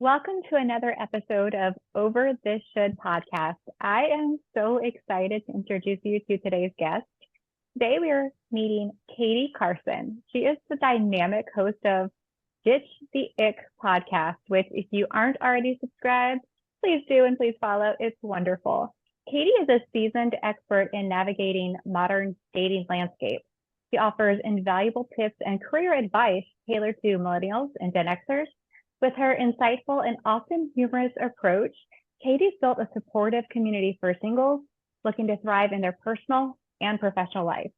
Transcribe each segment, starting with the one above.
Welcome to another episode of Over This Should podcast. I am so excited to introduce you to today's guest. Today we are meeting Katie Carson. She is the dynamic host of Ditch the Ick podcast, which if you aren't already subscribed, please do and please follow. It's wonderful. Katie is a seasoned expert in navigating modern dating landscape. She offers invaluable tips and career advice tailored to millennials and Gen Xers. With her insightful and often humorous approach, Katie's built a supportive community for singles looking to thrive in their personal and professional life.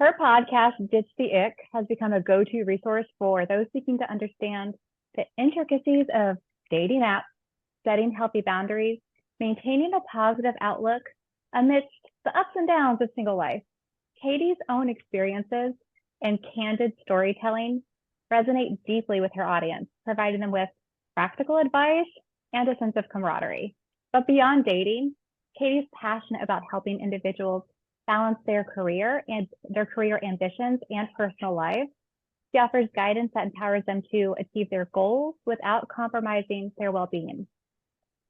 Her podcast, Ditch the Ick, has become a go-to resource for those seeking to understand the intricacies of dating apps, setting healthy boundaries, maintaining a positive outlook amidst the ups and downs of single life. Katie's own experiences and candid storytelling resonate deeply with her audience, providing them with practical advice and a sense of camaraderie. But beyond dating, Katie's passionate about helping individuals balance their career ambitions and personal lives. She offers guidance that empowers them to achieve their goals without compromising their well-being.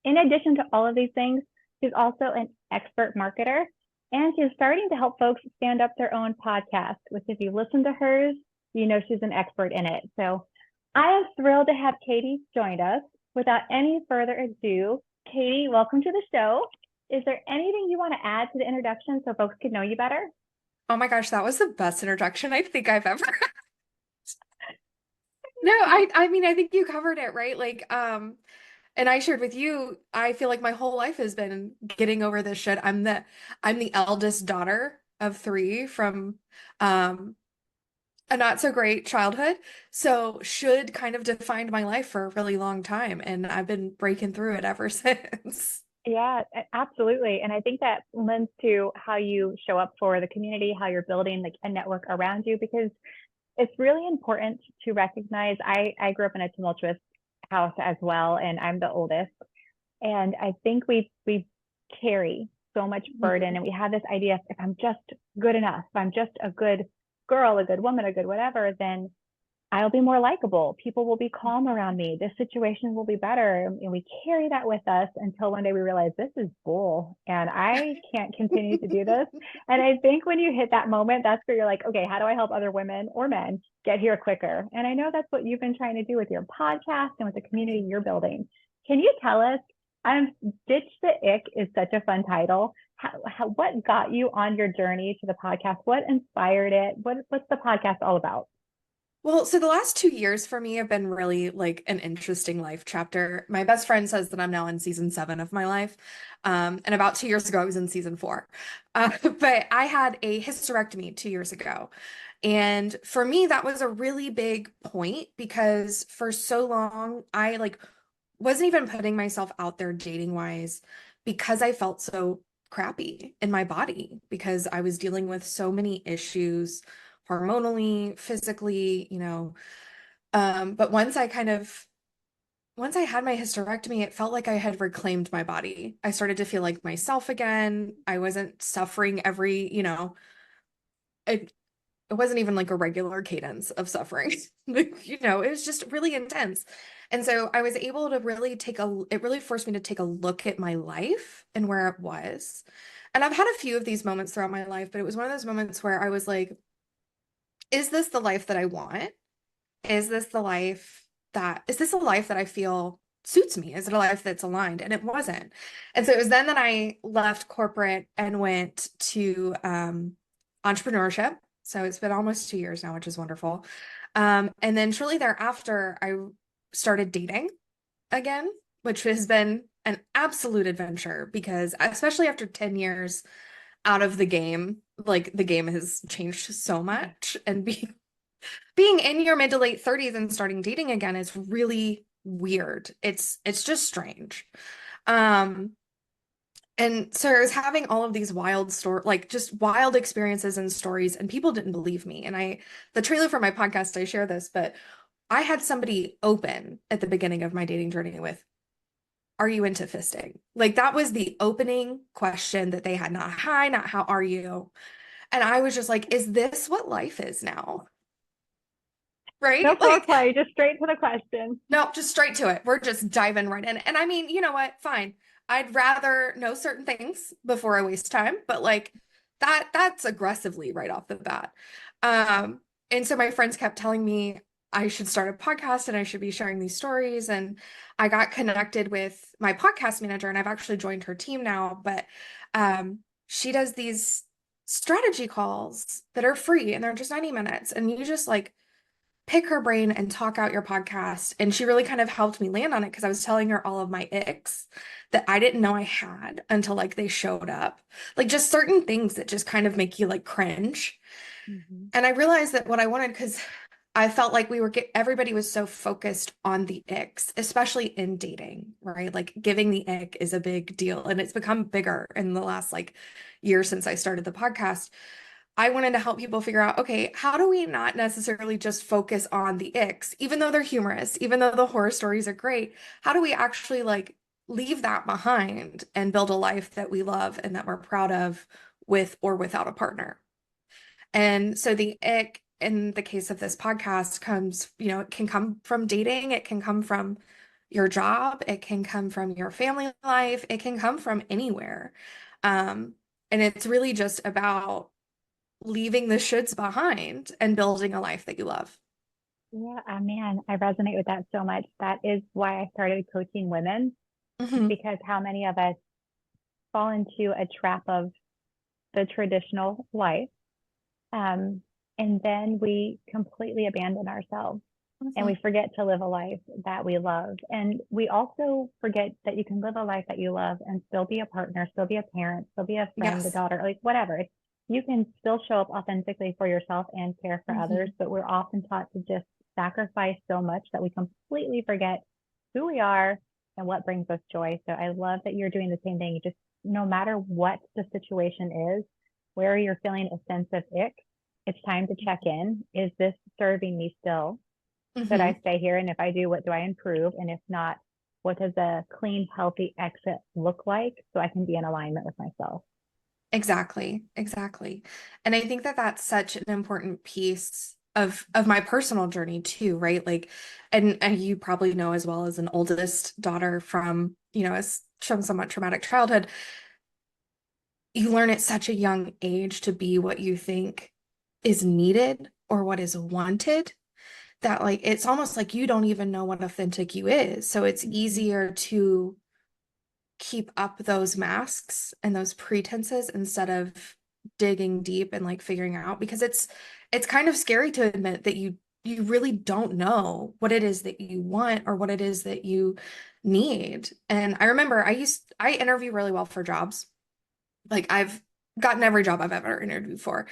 In addition to all of these things, she's also an expert marketer, and she's starting to help folks stand up their own podcast, which if you listen to hers, you know she's an expert in it. So I am thrilled to have Katie join us. Without any further ado, Katie, welcome to the show. Is there anything you want to add to the introduction so folks can know you better? Oh my gosh, that was the best introduction I think I've ever had. No, I think you covered it, right? And I shared with you, I feel like my whole life has been getting over this shit. I'm the eldest daughter of three from a not so great childhood. So should kind of defined my life for a really long time. And I've been breaking through it ever since. Yeah, absolutely. And I think that lends to how you show up for the community, how you're building like a network around you, because it's really important to recognize I grew up in a tumultuous house as well, and I'm the oldest. And I think we carry so much burden, and we have this idea if I'm just good enough, if I'm just a good girl, a good woman, a good whatever, then I'll be more likable. People will be calm around me. This situation will be better. And we carry that with us until one day we realize this is bull and I can't continue to do this. And I think when you hit that moment, that's where you're like, okay, how do I help other women or men get here quicker? And I know that's what you've been trying to do with your podcast and with the community you're building. Can you tell us, Ditch the Ick is such a fun title. What got you on your journey to the podcast? What inspired it? What's the podcast all about? Well, so the last 2 years for me have been really like an interesting life chapter. My best friend says that I'm now in season 7 of my life. And about 2 years ago, I was in season 4. But I had a hysterectomy 2 years ago. And for me, that was a really big point because for so long, I like wasn't even putting myself out there dating wise because I felt so crappy in my body because I was dealing with so many issues hormonally, physically, but once I had my hysterectomy, it felt like I had reclaimed my body. I started to feel like myself again. I wasn't suffering it, it wasn't even like a regular cadence of suffering. It was just really intense. And so I was able to really it really forced me to take a look at my life and where it was. And I've had a few of these moments throughout my life, but it was one of those moments where I was like, is this the life that I want? Is this a life that I feel suits me? Is it a life that's aligned? And it wasn't. And so it was then that I left corporate and went to entrepreneurship. So it's been almost 2 years now, which is wonderful. And then shortly thereafter, I started dating again, which has been an absolute adventure because especially after 10 years out of the game, like the game has changed so much. And being in your mid to late 30s and starting dating again is really weird. It's just strange. And so I was having all of these just wild experiences and stories, and people didn't believe me. And the trailer for my podcast, I share this, but I had somebody open at the beginning of my dating journey with, are you into fisting? Like that was the opening question that they had, not hi, not how are you? And I was just like, is this what life is now? No right? Like, foreplay, just straight to the question. no, just straight to it. We're just diving right in. And I mean, you know what? Fine. I'd rather know certain things before I waste time, but like that's aggressively right off the bat. Um, and so my friends kept telling me I should start a podcast and I should be sharing these stories. And I got connected with my podcast manager, and I've actually joined her team now, but she does these strategy calls that are free and they're just 90 minutes. And you just like pick her brain and talk out your podcast. And she really kind of helped me land on it because I was telling her all of my icks that I didn't know I had until like they showed up. Like just certain things that just kind of make you like cringe. Mhm. And I realized that what I wanted, because I felt like everybody was so focused on the icks, especially in dating, right? Like giving the ick is a big deal. And it's become bigger in the last like year since I started the podcast. I wanted to help people figure out, okay, how do we not necessarily just focus on the icks, even though they're humorous, even though the horror stories are great? How do we actually like leave that behind and build a life that we love and that we're proud of with or without a partner? And so the ick in the case of this podcast comes, it can come from dating, it can come from your job, it can come from your family life, it can come from anywhere. Um, and it's really just about leaving the shoulds behind and building a life that you love. Yeah, man, I resonate with that so much. That is why I started coaching women, Hmm. because how many of us fall into a trap of the traditional life, um, and then we completely abandon ourselves and we Hmm. forget to live a life that we love. And we also forget that you can live a life that you love and still be a partner, still be a parent, still be a friend, a Yes. daughter, like whatever. You can still show up authentically for yourself and care for others, Hmm. but we're often taught to just sacrifice so much that we completely forget who we are and what brings us joy. So I love that you're doing the same thing. You just, no matter what the situation is, where you're feeling a sense of ick, it's time to check in. Is this serving me still? Should I Hmm. stay here? And if I do, what do I improve? And if not, what does a clean, healthy exit look like so I can be in alignment with myself? Exactly. Exactly. And I think that that's such an important piece of my personal journey too, right? Like, and you probably know as well as an oldest daughter from, from somewhat traumatic childhood, you learn at such a young age to be what you think is needed or what is wanted, that like it's almost like you don't even know what authentic you is. So it's Mm-hmm. easier to keep up those masks and those pretenses instead of digging deep and like figuring out, because it's kind of scary to admit that you really don't know what it is that you want or what it is that you need. And I remember I interview really well for jobs. Like I've gotten every job I've ever interviewed for,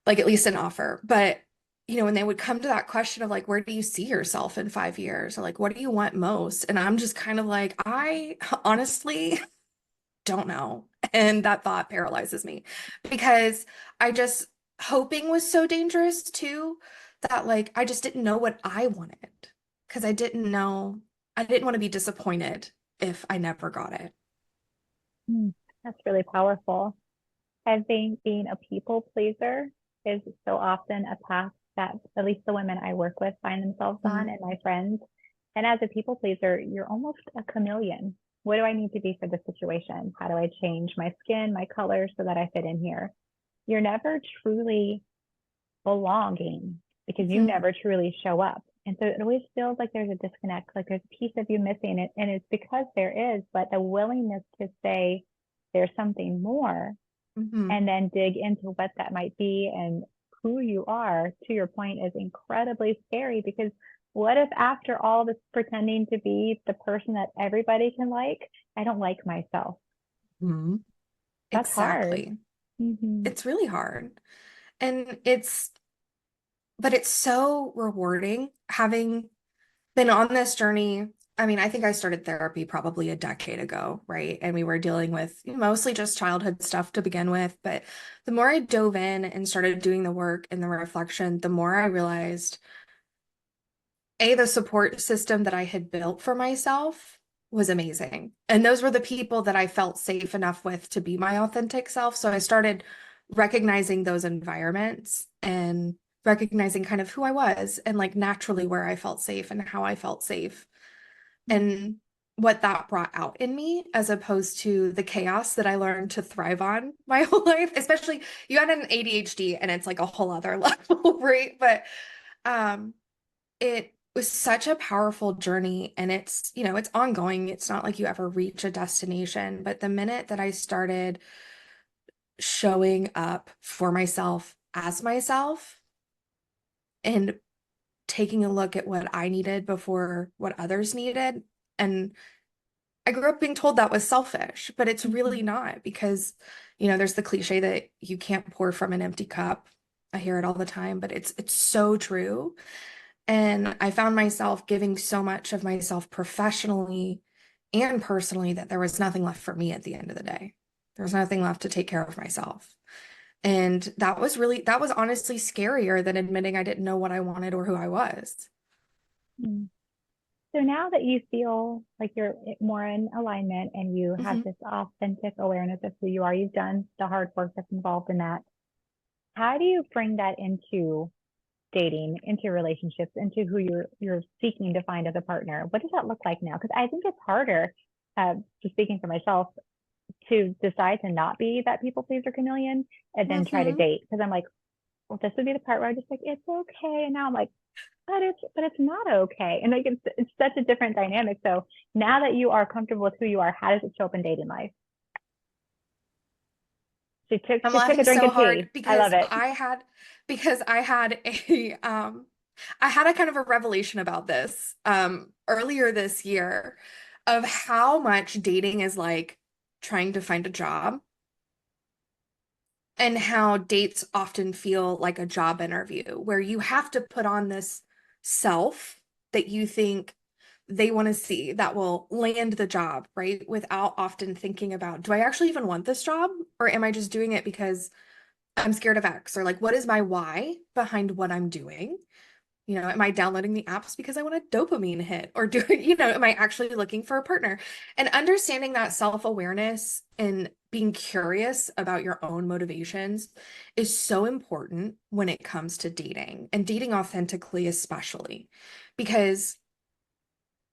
like at least an offer. But when they would come to that question of like, where do you see yourself in 5 years? Or like, what do you want most? And I'm just kind of like, I honestly don't know. And that thought paralyzes me because I just, hoping was so dangerous too, that like, I just didn't know what I wanted because I didn't want to be disappointed if I never got it. Mm, that's really powerful. I think being a people pleaser is so often a path that at least the women I work with find themselves on, Mhm. and my friends. And as a people pleaser, you're almost a chameleon. What do I need to be for this situation? How do I change my skin, my color so that I fit in here? You're never truly belonging because you Mhm. never truly show up. And so it always feels like there's a disconnect, like there's a piece of you missing it. And it's because there is, but the willingness to say there's something more Mhm. and then dig into what that might be and who you are, to your point, is incredibly scary because what if after all this pretending to be the person that everybody can like, I don't like myself? Mhm. That's hard. Exactly. Mm-hmm. It's really hard. And but it's so rewarding having been on this journey. I mean, I think I started therapy probably a decade ago, right? And we were dealing with mostly just childhood stuff to begin with. But the more I dove in and started doing the work and the reflection, the more I realized, the support system that I had built for myself was amazing. And those were the people that I felt safe enough with to be my authentic self. So I started recognizing those environments and recognizing kind of who I was and like naturally where I felt safe and how I felt safe and what that brought out in me as opposed to the chaos that I learned to thrive on my whole life. Especially you got an ADHD and it's like a whole other level, right? But it was such a powerful journey and it's, it's ongoing. It's not like you ever reach a destination, but the minute that I started showing up for myself as myself and taking a look at what I needed before what others needed. And I grew up being told that was selfish, but it's really not because, there's the cliche that you can't pour from an empty cup. I hear it all the time, but it's so true. And I found myself giving so much of myself professionally and personally that there was nothing left for me at the end of the day. There was nothing left to take care of myself. And that was honestly scarier than admitting I didn't know what I wanted or who I was. Mm. So now that you feel like you're more in alignment and you have Mhm. this authentic awareness of who you are, you've done the hard work that's involved in that. How do you bring that into dating, into relationships, into who you're seeking to find as a partner? What does that look like now? Because I think it's harder, just speaking for myself, to decide to not be that people pleaser chameleon and then try to Mhm. date. Because I'm like, well, this would be the part where I'm just like, it's okay. And now I'm like, but it's not okay. And like it's such a different dynamic. So now that you are comfortable with who you are, how does it show up in dating life? I'm She took a laughing drink so of hard tea. I love it. because I had a kind of a revelation about this earlier this year of how much dating is like trying to find a job and how dates often feel like a job interview where you have to put on this self that you think they want to see that will land the job, right? Without often thinking about, do I actually even want this job? Or am I just doing it because I'm scared of X? Or like, what is my why behind what I'm doing? Am I downloading the apps because I want a dopamine hit? Or am I actually looking for a partner? And understanding that self-awareness and being curious about your own motivations is so important when it comes to dating and dating authentically, especially because,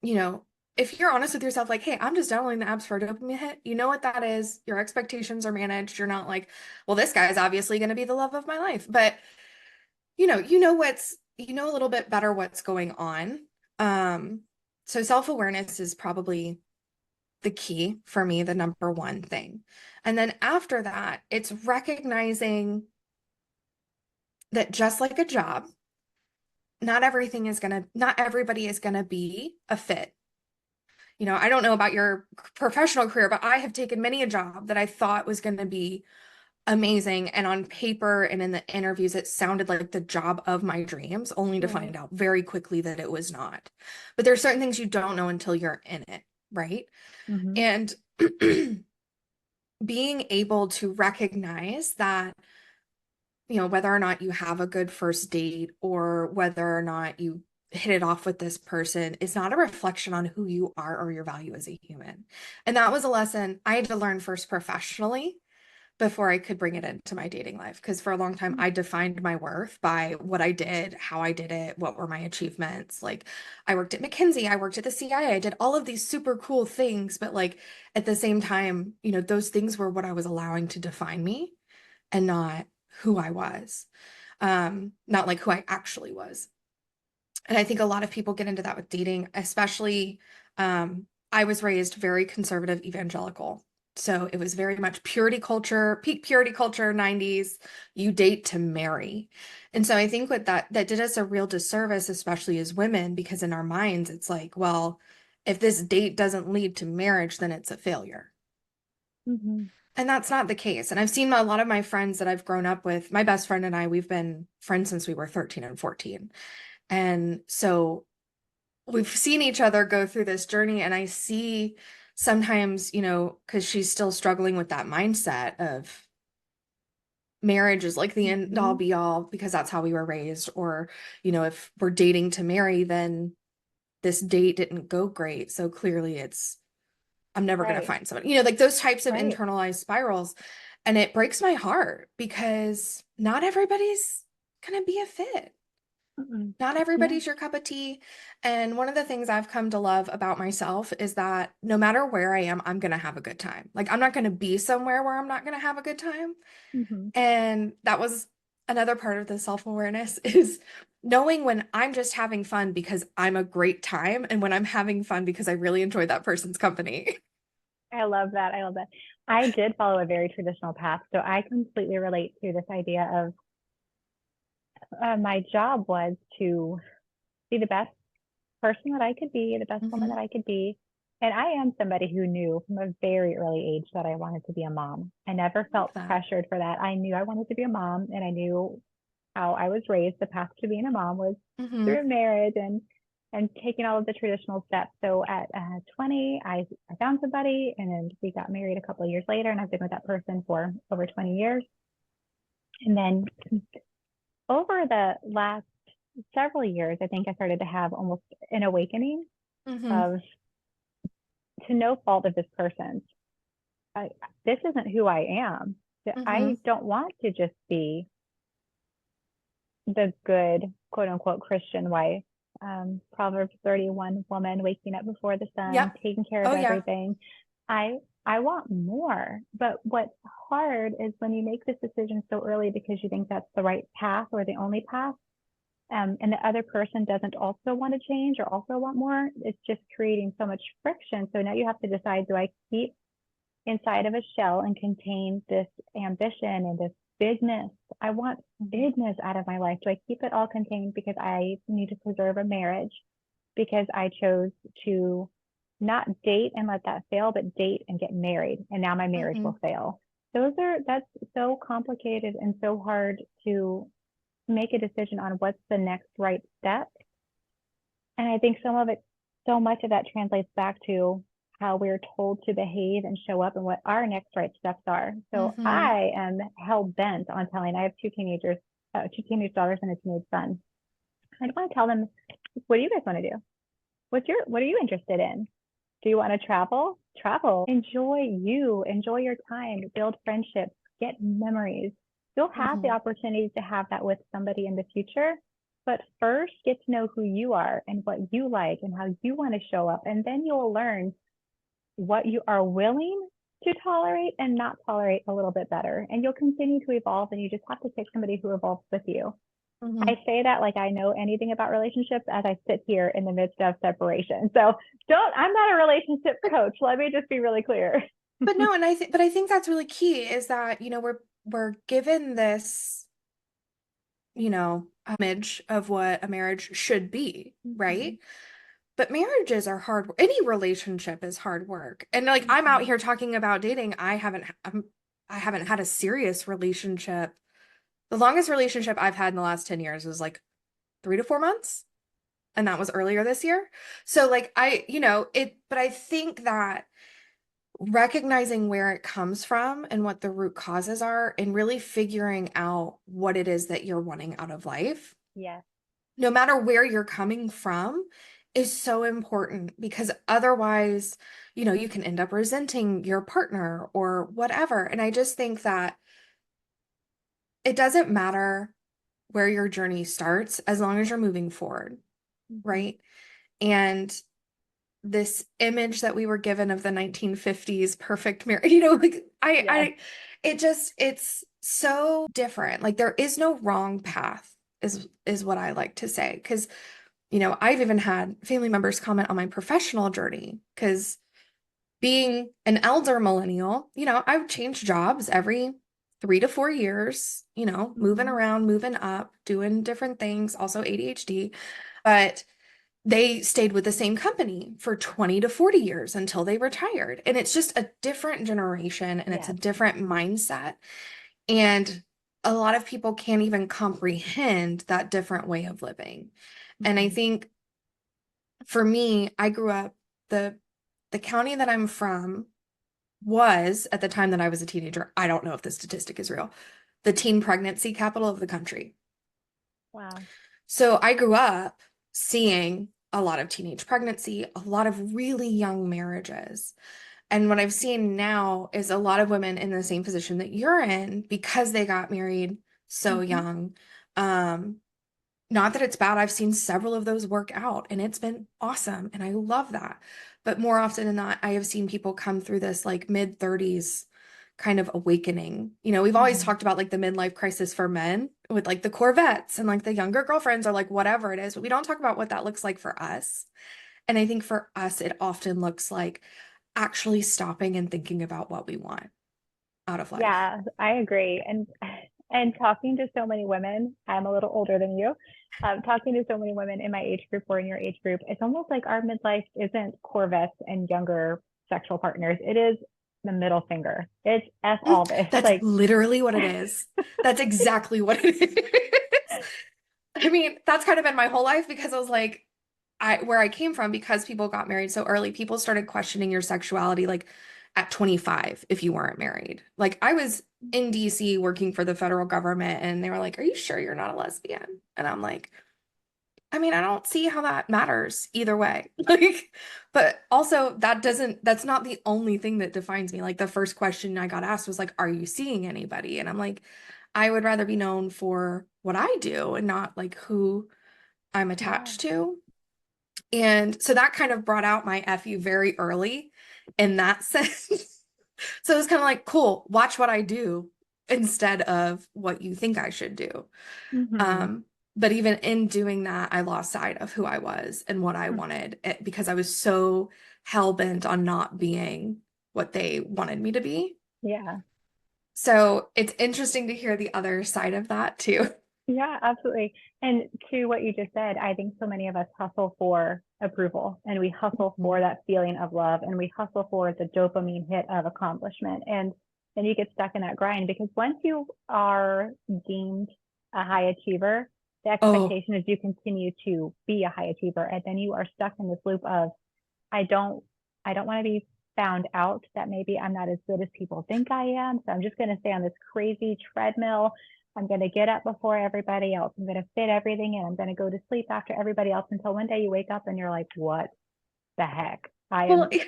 you know, if you're honest with yourself, like, hey, I'm just downloading the apps for a dopamine hit, you know what that is. Your expectations are managed. You're not like, well, this guy's obviously going to be the love of my life. But you know a little bit better what's going on. Um, so self-awareness is probably the key for me, the number one thing. And then after that, it's recognizing that just like a job, not everybody is gonna be a fit. I don't know about your professional career, but I have taken many a job that I thought was going to be amazing. And on paper and in the interviews, it sounded like the job of my dreams, only to Right. find out very quickly that it was not. But there are certain things you don't know until you're in it, right? Mm-hmm. And being able to recognize that, whether or not you have a good first date or whether or not you hit it off with this person is not a reflection on who you are or your value as a human. And that was a lesson I had to learn first professionally before I could bring it into my dating life. Because for a long time, I defined my worth by what I did, how I did it, what were my achievements. Like I worked at McKinsey, I worked at the CIA, I did all of these super cool things. But like at the same time, those things were what I was allowing to define me and not who I was, not like who I actually was. And I think a lot of people get into that with dating, especially I was raised very conservative evangelical. So it was very much purity culture, peak purity culture, 90s, you date to marry. And so I think what that did us a real disservice, especially as women, because in our minds, it's like, well, if this date doesn't lead to marriage, then it's a failure. Mm-hmm. And that's not the case. And I've seen a lot of my friends that I've grown up with, my best friend and I, we've been friends since we were 13 and 14. And so we've seen each other go through this journey, and I see sometimes, because she's still struggling with that mindset of marriage is like the end all Mm-hmm. be all because that's how we were raised, or, if we're dating to marry, then this date didn't go great. So clearly I'm never going to Right. find someone, like those types of Right. internalized spirals. And it breaks my heart because not everybody's gonna be a fit. Mm-mm. Not Yeah. everybody's your cup of tea. And one of the things I've come to love about myself is that no matter where I am, I'm gonna have a good time. Like I'm not gonna be somewhere where I'm not gonna have a good time. Hmm. And that was another part of the self-awareness is knowing when I'm just having fun because I'm a great time and when I'm having fun because I really enjoy that person's company. I love that. I love that. I did follow a very traditional path, so I completely relate to this idea of my job was to be the best person that I could be, the best woman that Hmm. I could be. And I am somebody who knew from a very early age that I wanted to be a mom. I never Love felt that. pressured for that. I knew I wanted to be a mom, and I knew how I was raised. The path to being a mom was Hmm. through marriage and taking all of the traditional steps. So at 20, I found somebody, and then we got married a couple of years later, and I've been with that person for over 20 years. And then over the last several years, I think I started to have almost an awakening Hmm. of, to no fault of this person's, I, this isn't who I am. I Hmm. don't want to just be the good, quote unquote, Christian wife. Proverbs 31 woman waking up before the sun, Yep. taking care of Oh yeah. everything. I I want more. But what's hard is when you make this decision so early because you think that's the right path or the only path, and the other person doesn't also want to change or also want more, it's just creating so much friction. So now you have to decide, do I keep inside of a shell and contain this ambition and this bigness? I want Mhm. bigness out of my life. Do I keep it all contained because I need to preserve a marriage, because I chose to not date and let that fail, but date and get married, and now my marriage Hmm. will fail? That's so complicated and so hard to make a decision on what's the next right step. And I think so much of that translates back to how we're told to behave and show up and what our next right steps are. So Hmm. I am hell bent on telling, I have two teenage daughters and a teenage son. I want to tell them, what do you guys want to do? What are you interested in? Do you want to travel? Travel. Enjoy your time, build friendships, get memories. You'll have the Hmm. opportunity to have that with somebody in the future. But first, get to know who you are and what you like and how you want to show up. And then you'll learn what you are willing to tolerate and not tolerate a little bit better. And you'll continue to evolve, and you just have to pick somebody who evolves with you. Hmm. I say that like I know anything about relationships as I sit here in the midst of separation. So I'm not a relationship coach. Let me just be really clear. But no, and I think that's really key is that, we're given this, image of what a marriage should be, right? Mhm. But marriages are hard. Any relationship is hard work. And like I'm out Mhm. here talking about dating, I haven't had a serious relationship. The longest relationship I've had in the last 10 years was like 3 to 4 months, and that was earlier this year. So like but I think that recognizing where it comes from and what the root causes are and really figuring out what it is that you're wanting out of life, Yes. no matter where you're coming from, is so important because otherwise, you can end up resenting your partner or whatever. And I just think that it doesn't matter where your journey starts as long as you're moving forward, Mhm. right? And this image that we were given of the 1950s perfect marriage, like Yes. it's so different. Like there is no wrong path is what I like to say. Because, I've even had family members comment on my professional journey because being an elder millennial, I've changed jobs every 3 to 4 years, moving Mhm. around, moving up, doing different things, also ADHD. But they stayed with the same company for 20 to 40 years until they retired. And it's just a different generation and it's a Yes. different mindset. And a lot of people can't even comprehend that different way of living. And I Mhm. think for me, I grew up, the county that I'm from was at the time that I was a teenager. I don't know if the statistic is real, the teen pregnancy capital of the country. Wow. So I grew up seeing a lot of teenage pregnancy, a lot of really young marriages. And what I've seen now is a lot of women in the same position that you're in because they got married so Mhm. young. Um, Not that it's bad. I've seen several of those work out and it's been awesome. And I love that. But more often than not, I have seen people come through this like mid 30s kind of awakening. We've always Mhm. talked about like the midlife crisis for men with like the Corvettes and like the younger girlfriends or like whatever it is, but we don't talk about what that looks like for us. And I think for us, it often looks like actually stopping and thinking about what we want out of life. Yeah, I agree. And talking to so many women, I'm a little older than you. Talking to so many women in my age group or in your age group, it's almost like our midlife isn't Corvettes and younger sexual partners. It is the middle finger. It's F all this. That's Like, literally what it is. That's exactly what it is. I mean, that's kind of been my whole life because I was like, where I came from, because people got married so early, people started questioning your sexuality like at 25 if you weren't married. Like I was in DC working for the federal government and they were like, "Are you sure you're not a lesbian?" And I'm like, I mean, I don't see how that matters either way. Like, but also that's not the only thing that defines me. Like the first question I got asked was like, "Are you seeing anybody?" And I'm like, I would rather be known for what I do and not like who I'm yeah. attached to. And so that kind of brought out my FU very early in that sense. So it was kind of like, cool, watch what I do instead of what you think I should do. Hmm. Um, but even in doing that, I lost sight of who I was and what I wanted because I was so hell-bent on not being what they wanted me to be. Yeah. So it's interesting to hear the other side of that too. Yeah, absolutely. And to what you just said, I think so many of us hustle for approval and we hustle for Mhm. that feeling of love and we hustle for the dopamine hit of accomplishment. And then you get stuck in that grind because once you are deemed a high achiever, the Oh, expectation is you continue to be a high achiever. And then you are stuck in this loop of, I don't, I don't want to be found out that maybe I'm not as good as people think I am. So I'm just going to stay on this crazy treadmill. I'm going to get up before everybody else. I'm going to fit everything in. I'm going to go to sleep after everybody else until one day you wake up and you're like, what the heck? I well, am.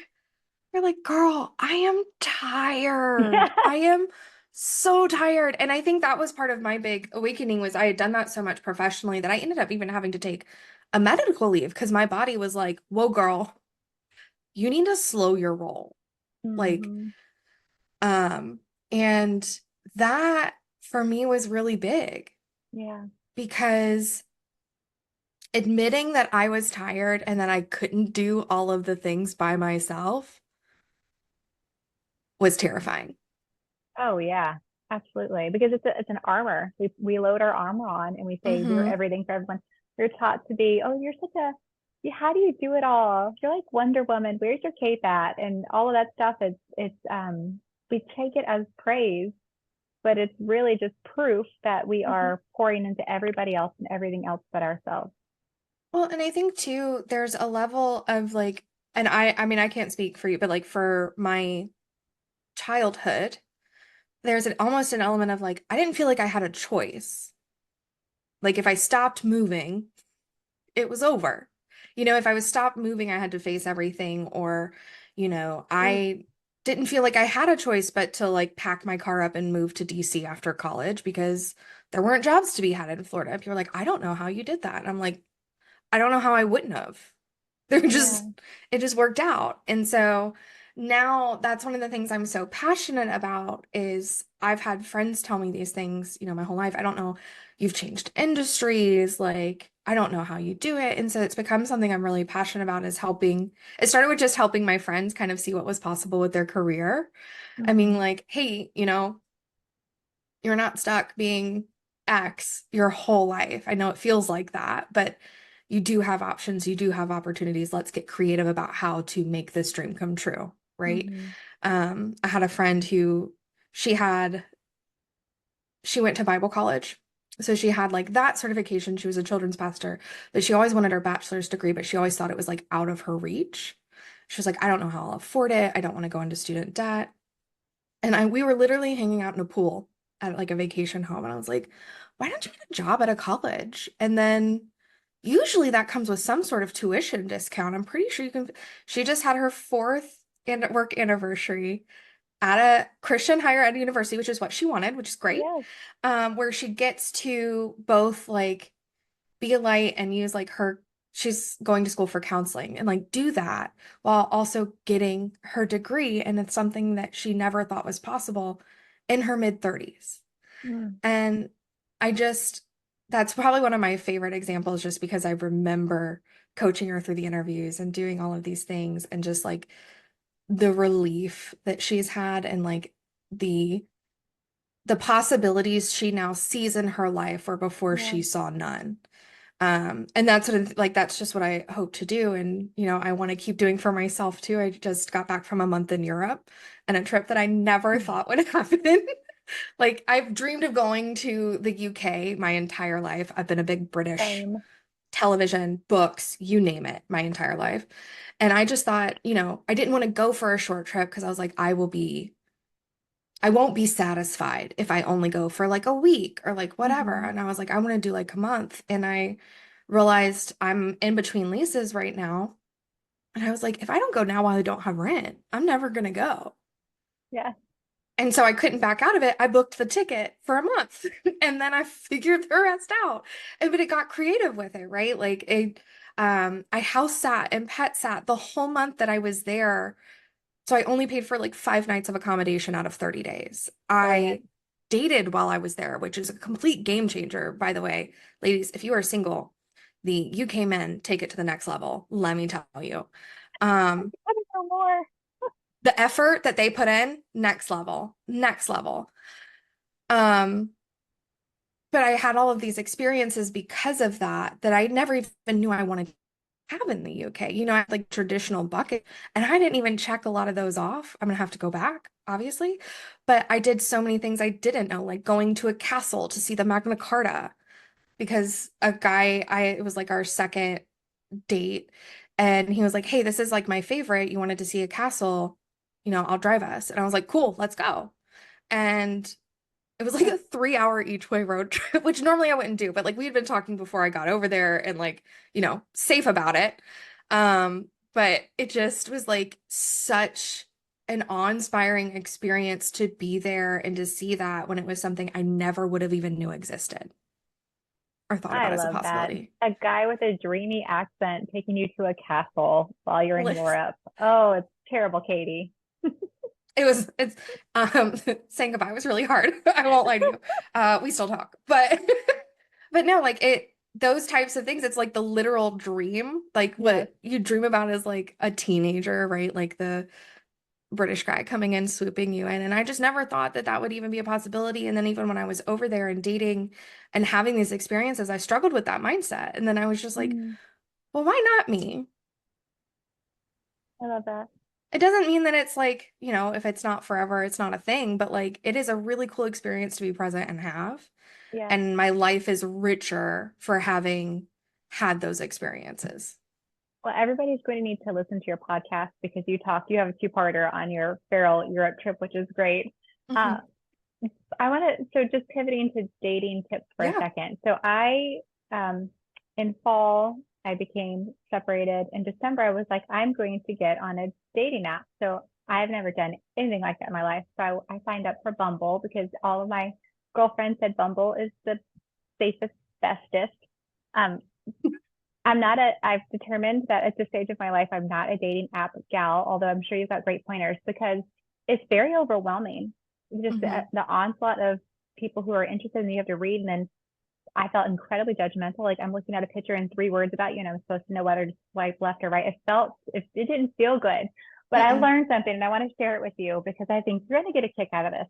you're like, girl, I am tired. Yeah. I am so tired. And I think that was part of my big awakening was I had done that so much professionally that I ended up even having to take a medical leave because my body was like, whoa, girl, you need to slow your roll. Like, Mm-hmm. um, and that for me was really big Yeah. because admitting that I was tired and that I couldn't do all of the things by myself was terrifying. Oh yeah, absolutely. Because it's an armor. We load our armor on and we say we're Hmm. everything for everyone. We're taught to be, oh, you're such a how do you do it all? You're like Wonder Woman. Where's your cape at? And all of that stuff is it's we take it as praise, but it's really just proof that we are pouring into everybody else and everything else but ourselves. Well, and I think too, there's a level of like, and I mean, I can't speak for you, but like for my childhood, there's almost an element of like, I didn't feel like I had a choice. Like if I stopped moving, it was over. If I was stopped moving, I had to face everything, or, Mm. I didn't feel like I had a choice but to like pack my car up and move to DC after college because there weren't jobs to be had in Florida. People were like, I don't know how you did that. And I'm like, I don't know how I wouldn't have. They're just, Yeah. it just worked out. And so now that's one of the things I'm so passionate about is I've had friends tell me these things, my whole life. I don't know, you've changed industries, like I don't know how you do it. And so it's become something I'm really passionate about is helping. It started with just helping my friends kind of see what was possible with their career. I mean, Hmm. like, hey, you're not stuck being X your whole life. I know it feels like that, but you do have options, you do have opportunities. Let's get creative about how to make this dream come true, right? Hmm. I had a friend who she had she went to Bible college. So she had like that certification. She was a children's pastor, but she always wanted her bachelor's degree, but she always thought it was like out of her reach. She was like, I don't know how I'll afford it. I don't want to go into student debt. And we were literally hanging out in a pool at like a vacation home. And I was like, why don't you get a job at a college? And then usually that comes with some sort of tuition discount. I'm pretty sure you can. She just had her fourth and work anniversary at a Christian higher ed university, which is what she wanted, which is great. Yes. Where she gets to both like be a light and use like she's going to school for counseling and like do that while also getting her degree. And it's something that she never thought was possible in her mid 30s. Mm. And I just, that's probably one of my favorite examples just because I remember coaching her through the interviews and doing all of these things and just like the relief that she's had and like the the possibilities she now sees in her life where before Yeah. she saw none. And that's what like that's just what I hope to do. And I want to keep doing for myself too. I just got back from a month in Europe and a trip that I never thought would happen. Like I've dreamed of going to the UK my entire life. I've been a big British Same. television, books, you name it, my entire life. And I just thought, I didn't want to go for a short trip because I was like, I won't be satisfied if I only go for like a week or like whatever. Hmm. And I was like, I want to do like a month. And I realized I'm in between leases right now. And I was like, if I don't go now while I don't have rent, I'm never going to go. Yeah. And so I couldn't back out of it. I booked the ticket for a month and then I figured the rest out. But it got creative with it, right? I house sat and pet sat the whole month that I was there. So I only paid for like 5 nights of accommodation out of 30 days. Brilliant. I dated while I was there, which is a complete game changer, by the way. Ladies, if you are single, the UK men take it to the next level, let me tell you. Um, I want to know more. the effort that they put in, next level, next level. Um, but I had all of these experiences because of that I never even knew I wanted to have in the UK. I had like traditional bucket, and I didn't even check a lot of those off. I'm gonna have to go back, obviously. But I did so many things I didn't know, like going to a castle to see the Magna Carta because it was like our second date, and he was like, "Hey, this is like my favorite. You wanted to see a castle, I'll drive us." And I was like, "Cool, let's go." And it was like a 3 hour each way road trip, which normally I wouldn't do, but like we had been talking before I got over there and like, safe about it. But it just was like such an awe-inspiring experience to be there and to see that when it was something I never would have even knew existed or thought I about as a love that. possibility. A guy with a dreamy accent taking you to a castle while you're in Lis- Europe. Oh, it's terrible, Katie. it's saying goodbye was really hard. I won't lie to you. We still talk, but but no, like those types of things, it's like the literal dream, like Yes. what you dream about as like a teenager, right? Like the British guy coming in, swooping you in. And I just never thought that that would even be a possibility. And then even when I was over there and dating and having these experiences, I struggled with that mindset. And then I was just like, Mm, well, why not me? I love that. It doesn't mean that it's like, if it's not forever, it's not a thing, but like it is a really cool experience to be present and have. Yeah. And my life is richer for having had those experiences. Well, everybody's going to need to listen to your podcast because you have a two-parter on your feral Europe trip, which is great. Uh, Mhm. so just pivoting to dating tips for a Yeah. second. Um, in fall, I became separated. In December, I was like, I'm going to get on a dating app. So I've never done anything like that in my life. So I signed up for Bumble because all of my girlfriends said Bumble is the safest, bestest. Um, I've determined that at this stage of my life, I'm not a dating app gal, although I'm sure you've got great pointers because it's very overwhelming. Just Hmm. the onslaught of people who are interested and you have to read. And then I felt incredibly judgmental. Like I'm looking at a picture and 3 words about you and I'm supposed to know whether to swipe left or right. It didn't feel good, but I Mm-mm. learned something and I want to share it with you because I think you're going to get a kick out of this.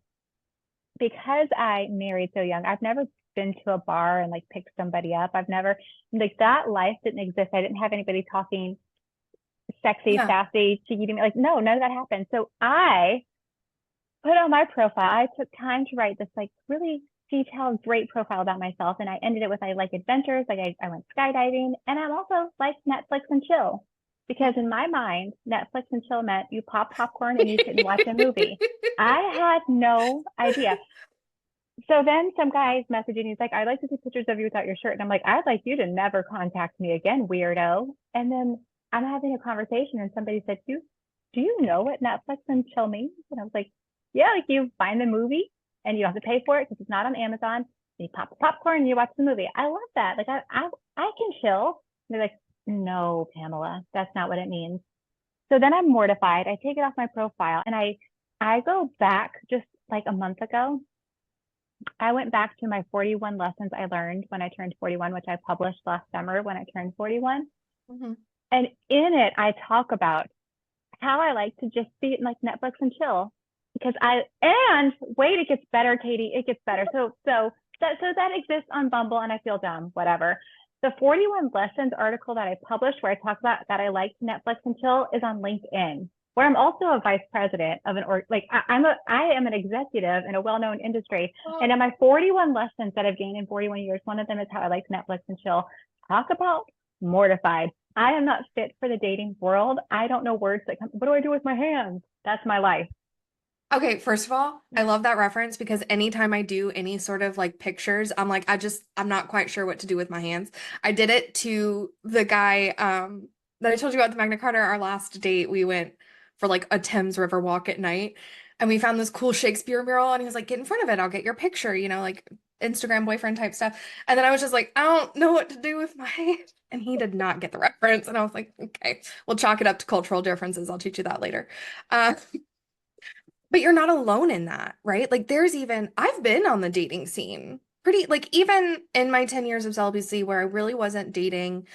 Because I married so young, I've never been to a bar and like picked somebody up. I've never like that life didn't exist. I didn't have anybody talking sexy, Yeah. sassy, cheeky to me. Like, no, none of that happened. So I put on my profile. I took time to write this like really detailed, great profile about myself. And I ended it with I like adventures, like I went skydiving, and I'm also like Netflix and chill. Because in my mind, Netflix and chill meant you pop popcorn and you sit and watch a movie. I had no idea. So then some guy's messaging, he's like, I'd like to see pictures of you without your shirt. And I'm like, I'd like you to never contact me again, weirdo. And then I'm having a conversation and somebody said, do you know what Netflix and chill means? And I was like, Yeah, like you find the movie and you don't have to pay for it because it's not on Amazon. You pop the popcorn and you watch the movie. I love that. Like I can chill. And they're like, no, Pamela, that's not what it means. So then I'm mortified. I take it off my profile and I go back just like a month ago. I went back to my 41 lessons I learned when I turned 41, which I published last summer when I turned 41. Mhm. And in it, I talk about how I like to just be like Netflix and chill because and wait, it gets better, Katie. It gets better. So that exists on Bumble, and I feel dumb. Whatever. The 41 lessons article that I published, where I talk about that I like Netflix and chill, is on LinkedIn, where I'm also a vice president of an org. Like I am an executive in a well-known industry, and in my 41 lessons that I've gained in 41 years, one of them is how I like Netflix and chill. Talk about mortified. I am not fit for the dating world. I don't know words that come. What do I do with my hands? That's my life. Okay, first of all, I love that reference because anytime I do any sort of like pictures, I'm like, I'm not quite sure what to do with my hands. I did it to the guy that I told you about, the Magna Carta. Our last date, we went for like a Thames River walk at night and we found this cool Shakespeare mural and he was like, get in front of it, I'll get your picture, like Instagram boyfriend type stuff. And then I was just like, I don't know what to do with my hands. And he did not get the reference. And I was like, okay, we'll chalk it up to cultural differences. I'll teach you that later. Uh, but you're not alone in that, right? Like I've been on the dating scene pretty, like even in my 10 years of celibacy where I really wasn't dating,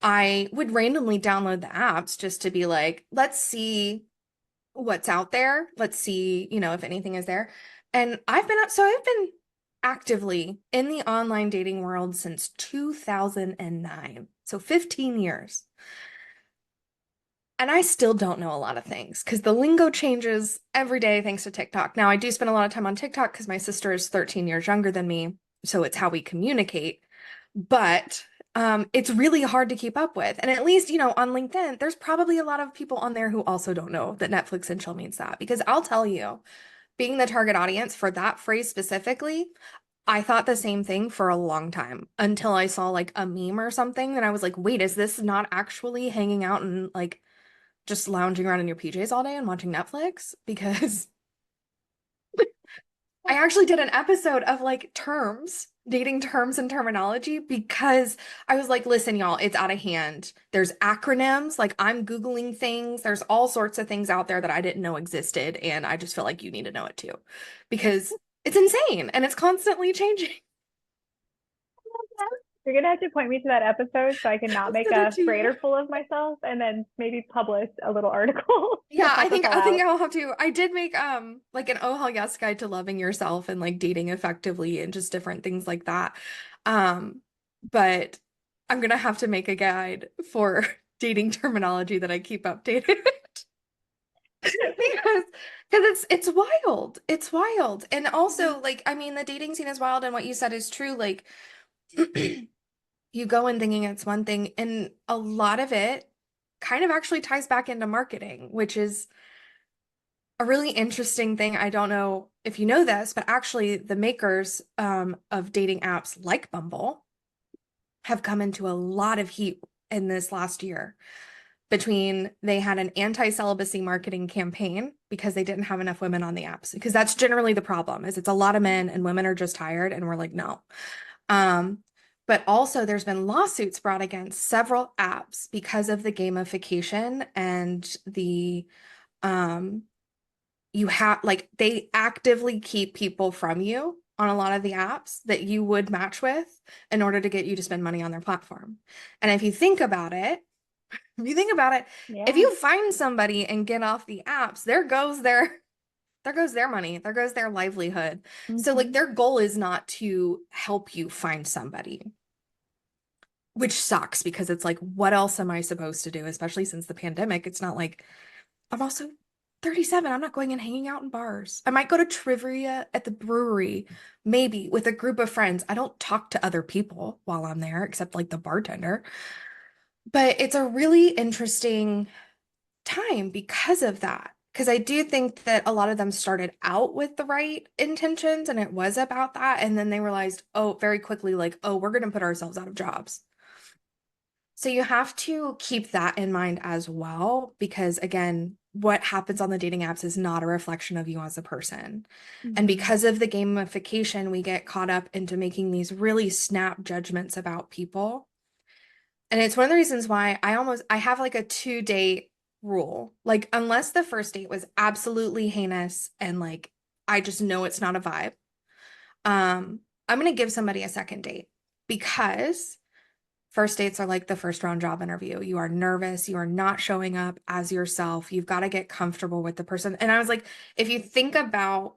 I would randomly download the apps just to be like, let's see what's out there. Let's see, if anything is there. And I've been actively in the online dating world since 2009. So 15 years. And I still don't know a lot of things because the lingo changes every day thanks to TikTok. Now, I do spend a lot of time on TikTok because my sister is 13 years younger than me. So it's how we communicate. But it's really hard to keep up with. And at least, on LinkedIn, there's probably a lot of people on there who also don't know that Netflix and chill means that. Because I'll tell you, being the target audience for that phrase specifically, I thought the same thing for a long time until I saw like a meme or something. And I was like, wait, is this not actually hanging out and like just lounging around in your PJs all day and watching Netflix? Because I actually did an episode of like dating terms and terminology because I was like, listen, y'all, it's out of hand. There's acronyms, like I'm Googling things. There's all sorts of things out there that I didn't know existed. And I just feel like you need to know it too because it's insane and it's constantly changing. You're gonna have to point me to that episode so I can not I'll make send it a to you. freighter full of myself, and then maybe publish a little article to Yeah, I help us think all I think out. I'll have to. I did make like an Oh Hell Yes guide to loving yourself and like dating effectively and just different things like that. Um, but I'm gonna have to make a guide for dating terminology that I keep updated because it's wild. It's wild. And also like I mean the dating scene is wild and what you said is true. Like you go in thinking it's one thing and a lot of it kind of actually ties back into marketing, which is a really interesting thing. I don't know if you know this, but actually the makers of dating apps like Bumble have come into a lot of heat in this last year between they had an anti-celibacy marketing campaign because they didn't have enough women on the apps because that's generally the problem is it's a lot of men and women are just tired and we're like no. Um, but also there's been lawsuits brought against several apps because of the gamification and the um you have like they actively keep people from you on a lot of the apps that you would match with in order to get you to spend money on their platform. And if Yeah. you find somebody and get off the apps, there goes their money, there goes their livelihood. So like Hmm. their goal is not to help you find somebody, which sucks because it's like, what else am I supposed to do? Especially since the pandemic, it's not like I'm also 37. I'm not going and hanging out in bars. I might go to trivia at the brewery, maybe with a group of friends. I don't talk to other people while I'm there, except like the bartender. But it's a really interesting time because of that. Because I do think that a lot of them started out with the right intentions and it was about that. And then they realized, oh, very quickly, like, oh, we're going to put ourselves out of jobs. So you have to keep that in mind as well, because again, what happens on the dating apps is not a reflection of you as a person. And Mhm. because of the gamification, we get caught up into making these really snap judgments about people. And it's one of the reasons why I have like a 2-date rule. Like, unless the first date was absolutely heinous and like I just know it's not a vibe, I'm gonna give somebody a second date, because first dates are like the first round job interview. You are nervous, you are not showing up as yourself. You've got to get comfortable with the person. And I was like, if you think about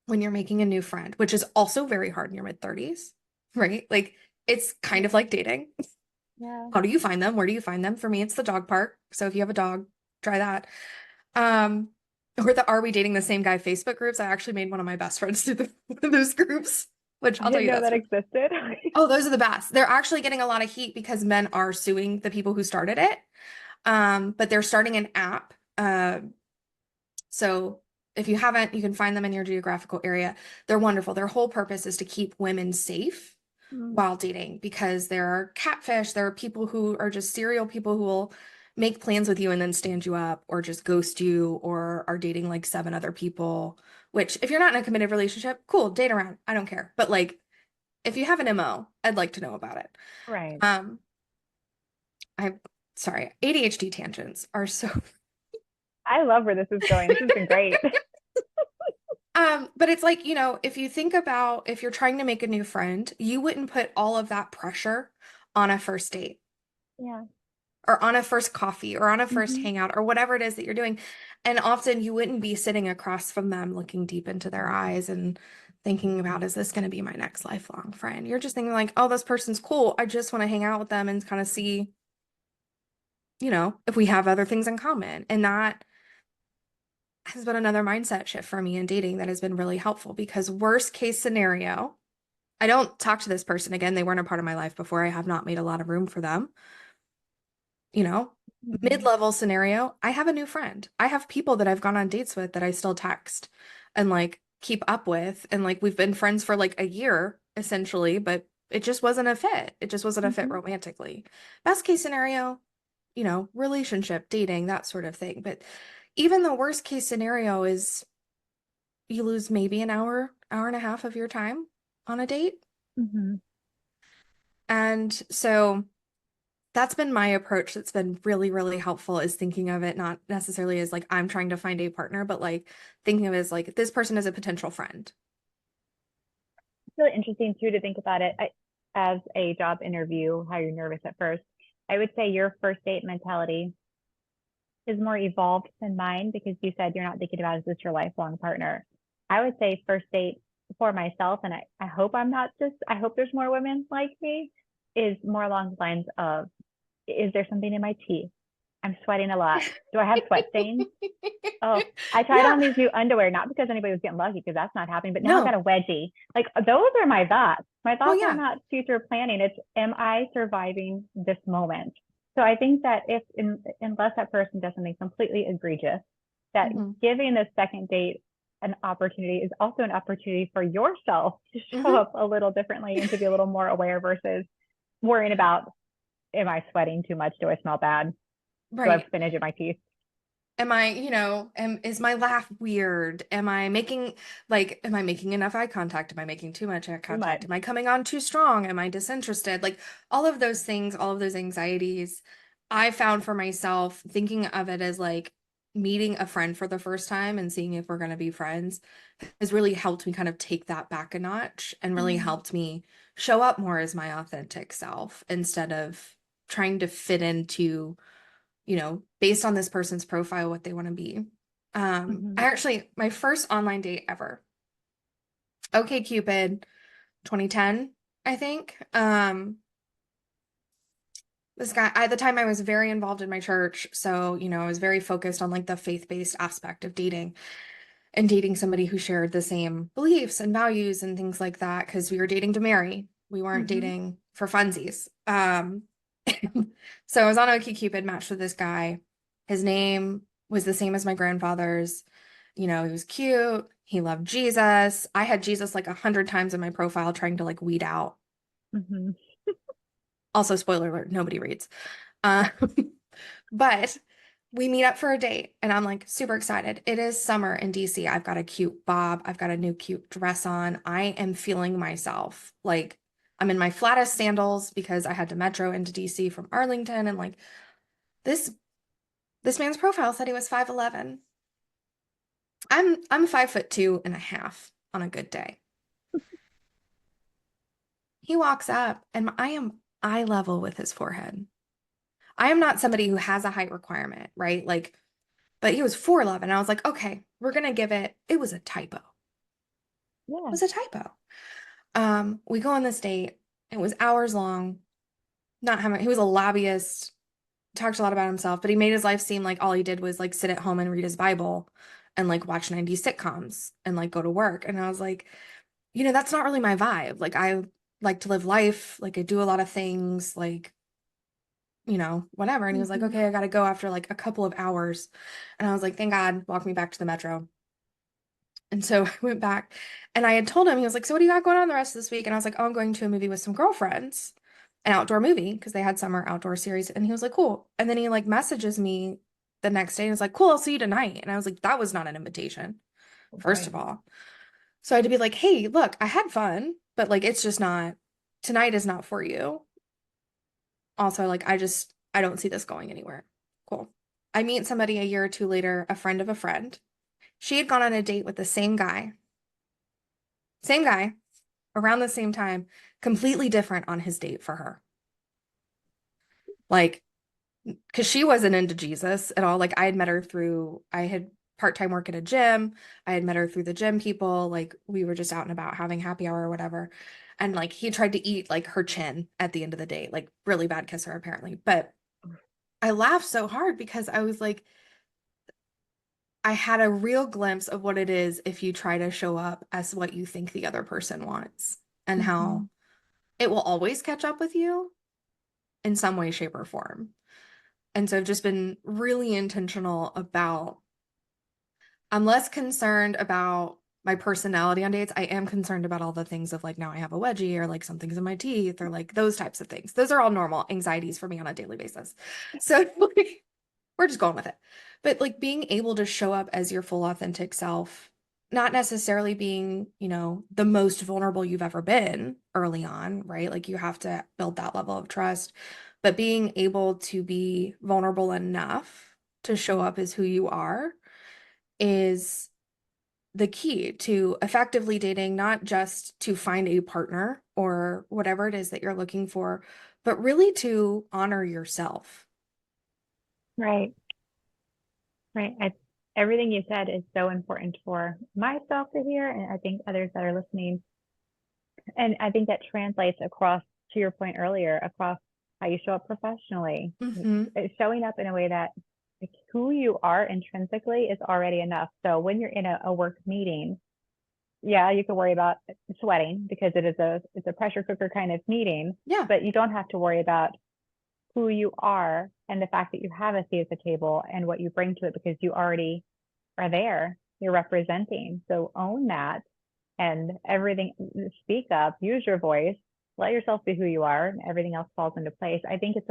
when you're making a new friend, which is also very hard in your mid-30s, right? Like, it's kind of like dating. Yeah. How do you find them? Where do you find them? For me, it's the dog park. So if you have a dog, try that. Um, or the Are We Dating the Same Guy Facebook groups. I actually made one of my best friends through those groups, which I I'll tell didn't you know that's that for. existed. Oh, those are the best. They're actually getting a lot of heat because men are suing the people who started it. But they're starting an app. So if you haven't, you can find them in your geographical area. They're wonderful. Their whole purpose is to keep women safe Mm. while dating, because there are catfish, there are people who are just serial people who will make plans with you and then stand you up or just ghost you, or are dating like 7 other people, which if you're not in a committed relationship, cool, date around. I don't care. But like, if you have an MO, I'd like to know about it. Right. Um, I'm sorry, ADHD tangents are so. I love where this is going. This has been great. But it's like, if you think about, if you're trying to make a new friend, you wouldn't put all of that pressure on a first date Yeah. or on a first coffee or on a first Hmm. hangout or whatever it is that you're doing. And often you wouldn't be sitting across from them looking deep into their eyes and thinking about, is this going to be my next lifelong friend? You're just thinking like, oh, this person's cool. I just want to hang out with them and kind of see, if we have other things in common. And that has been another mindset shift for me in dating that has been really helpful, because worst case scenario, I don't talk to this person again. They weren't a part of my life before. I have not made a lot of room for them. You know, Hmm. mid-level scenario, I have a new friend. I have people that I've gone on dates with that I still text and like keep up with. And like, we've been friends for like a year essentially, but it just wasn't a fit. It just wasn't a fit Hmm. romantically. Best case scenario, relationship, dating, that sort of thing. But even the worst case scenario is you lose maybe an hour, hour and a half of your time on a date. Hmm. And so that's been my approach that's been really, really helpful, is thinking of it not necessarily as like I'm trying to find a partner, but like thinking of it as like this person is a potential friend. It's really interesting too to think about it as a job interview, how you're nervous at first. I would say your first date mentality is more evolved than mine, because you said you're not thinking about, is this your lifelong partner? I would say first date for myself, and I hope I'm not just, I hope there's more women like me, is more along the lines of, is there something in my teeth? I'm sweating a lot. Do I have sweat stains? Oh, I tried Yeah. on these new underwear, not because anybody was getting lucky, because that's not happening, but now I've got No. a wedgie. Like, those are my thoughts. My Well, thoughts are yeah. not future planning. It's, am I surviving this moment? So I think that unless that person does something completely egregious, that Hmm. giving the second date an opportunity is also an opportunity for yourself to show Hmm. up a little differently and to be a little more aware, versus worrying about, am I sweating too much? Do I smell bad? Do I have Right. spinach in my teeth? Is my laugh weird? Am I making enough eye contact? Am I making too much eye Too much. contact? Am I coming on too strong? Am I disinterested? Like, all of those things, all of those anxieties, I found for myself thinking of it as like meeting a friend for the first time and seeing if we're going to be friends has really helped me kind of take that back a notch, and really Mm. helped me show up more as my authentic self instead of trying to fit into, based on this person's profile, what they want to be. Mm-hmm. I actually, my first online date ever, OK Cupid, 2010, I think. This guy, at the time, I was very involved in my church. So, I was very focused on like the faith-based aspect of dating, and dating somebody who shared the same beliefs and values and things like that, because we were dating to marry. We weren't Mm-hmm. dating for funsies. So I was on OkCupid, matched with this guy. His name was the same as my grandfather's. He was cute. He loved Jesus. I had Jesus like 100 times in my profile, trying to like weed out. Mm-hmm. Also, spoiler alert, nobody reads. Uh, but we meet up for a date and I'm like super excited. It is summer in DC. I've got a cute bob. I've got a new cute dress on. I am feeling myself. Like I'm in my flattest sandals because I had to metro into DC from Arlington and like this this man's profile said he was 5'11". I'm 5'2.5" on a good day. He walks up and I am eye level with his forehead. I am not somebody who has a height requirement, right? Like, but he was 4'11". I was like, okay, we're gonna give it. It was a typo. It Yeah. was a typo. We go on this date. It was hours long. Not having, he was a lobbyist, talked a lot about himself, but he made his life seem like all he did was like sit at home and read his Bible and like watch 90s sitcoms and like go to work. And I was like, that's not really my vibe. Like I like to live life, like I do a lot of things, like, whatever. And he was like, Hmm. okay, I gotta go after like a couple of hours. And I was like, thank God, walk me back to the metro. And so I went back and I had told him, he was like, so what do you got going on the rest of this week? And I was like, oh, I'm going to a movie with some girlfriends, an outdoor movie, because they had summer outdoor series. And he was like, cool. And then he like messages me the next day and was like, cool, I'll see you tonight. And I was like, that was not an invitation, Oh first boy. of all. So I had to be like, hey, look, I had fun, but like, it's just not, tonight is not for you. Also, like, I don't see this going anywhere. Cool. I meet somebody a year or two later, a friend of a friend. She had gone on a date with the same guy, around the same time, completely different on his date for her. Like, because she wasn't into Jesus at all. Like, I had part-time work at a gym. I had met her through the gym people. Like, we were just out and about having happy hour or whatever. And like, he tried to eat like her chin at the end of the date, like, really bad kisser, apparently. But I laughed so hard because I was like, I had a real glimpse of what it is if you try to show up as what you think the other person wants and Hmm. how it will always catch up with you in some way, shape, or form. And so I've just been really intentional about, I'm less concerned about my personality on dates. I am concerned about all the things of like, now I have a wedgie or like something's in my teeth or like those types of things. Those are all normal anxieties for me on a daily basis. So like, we're just going with it. But like being able to show up as your full authentic self, not necessarily being, the most vulnerable you've ever been early on, right? Like you have to build that level of trust, but being able to be vulnerable enough to show up as who you are is the key to effectively dating, not just to find a partner or whatever it is that you're looking for, but really to honor yourself. Right. Right. Everything you said is so important for myself to hear, and I think others that are listening. And I think that translates across, to your point earlier, across how you show up professionally. Hmm. It's showing up in a way that like, who you are intrinsically is already enough. So when you're in a work meeting, yeah, you can worry about sweating because it's a pressure cooker kind of meeting, Yeah. but you don't have to worry about who you are and the fact that you have a seat at the table and what you bring to it because you already are there. You're representing. So own that and everything, speak up, use your voice, let yourself be who you are, and everything else falls into place. I think it's